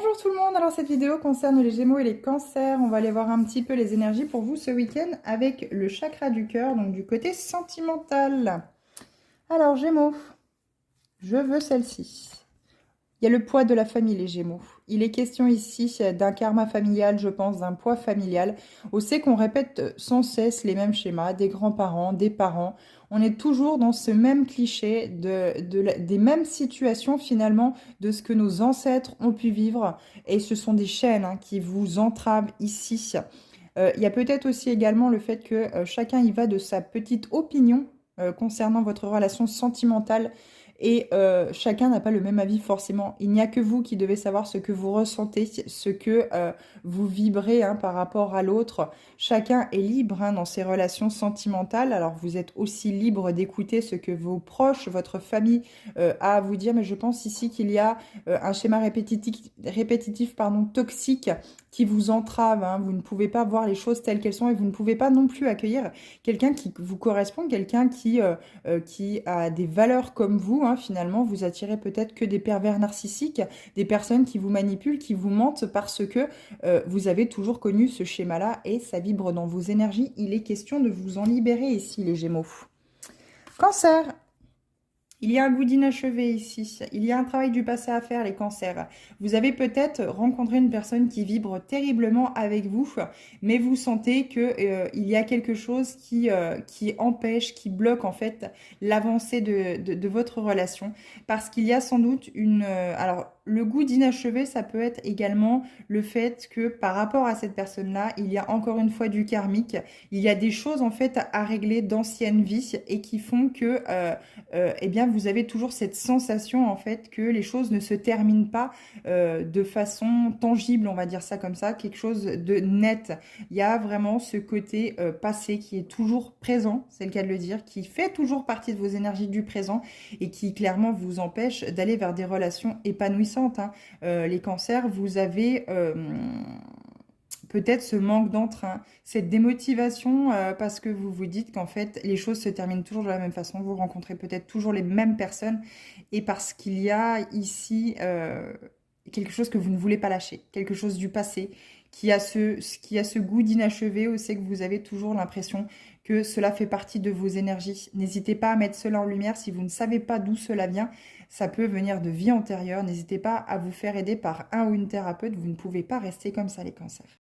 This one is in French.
Bonjour tout le monde, alors cette vidéo concerne les Gémeaux et les Cancers. On va aller voir un petit peu les énergies pour vous ce week-end avec le chakra du cœur, donc du côté sentimental. Alors Gémeaux, je veux celle-ci. Il y a le poids de la famille, les Gémeaux. Il est question ici d'un karma familial, je pense, d'un poids familial. On sait qu'on répète sans cesse les mêmes schémas, des grands-parents, des parents. On est toujours dans ce même cliché des mêmes situations finalement, de ce que nos ancêtres ont pu vivre. Et ce sont des chaînes qui vous entravent ici. Il y a peut-être aussi également le fait que chacun y va de sa petite opinion concernant votre relation sentimentale. Et chacun n'a pas le même avis forcément. Il n'y a que vous qui devez savoir ce que vous ressentez, ce que vous vibrez par rapport à l'autre. Chacun est libre dans ses relations sentimentales. Alors vous êtes aussi libre d'écouter ce que vos proches, votre famille a à vous dire. Mais je pense ici qu'il y a un schéma répétitif pardon, toxique qui vous entrave. Vous ne pouvez pas voir les choses telles qu'elles sont et vous ne pouvez pas non plus accueillir quelqu'un qui vous correspond, quelqu'un qui a des valeurs comme vous. Finalement, vous attirez peut-être que des pervers narcissiques, des personnes qui vous manipulent, qui vous mentent parce que vous avez toujours connu ce schéma-là et ça vibre dans vos énergies. Il est question de vous en libérer ici, les Gémeaux. Cancer. Il y a un goût d'inachevé ici. Il y a un travail du passé à faire, les cancers. Vous avez peut-être rencontré une personne qui vibre terriblement avec vous, mais vous sentez que il y a quelque chose qui empêche, qui bloque en fait l'avancée de votre relation. Parce qu'il y a sans doute alors, le goût d'inachevé, ça peut être également le fait que par rapport à cette personne-là, il y a encore une fois du karmique. Il y a des choses en fait à régler d'anciennes vies et qui font que eh bien, vous avez toujours cette sensation en fait que les choses ne se terminent pas de façon tangible, on va dire ça comme ça, quelque chose de net. Il y a vraiment ce côté passé qui est toujours présent, c'est le cas de le dire, qui fait toujours partie de vos énergies du présent et qui clairement vous empêche d'aller vers des relations épanouissantes. Les cancers, vous avez peut-être ce manque d'entrain, cette démotivation parce que vous vous dites qu'en fait les choses se terminent toujours de la même façon, vous rencontrez peut-être toujours les mêmes personnes et parce qu'il y a ici quelque chose que vous ne voulez pas lâcher, quelque chose du passé qui a ce goût d'inachevé aussi, que vous avez toujours l'impression que cela fait partie de vos énergies. N'hésitez pas à mettre cela en lumière si vous ne savez pas d'où cela vient. Ça peut venir de vie antérieure. N'hésitez pas à vous faire aider par un ou une thérapeute. Vous ne pouvez pas rester comme ça, les cancers.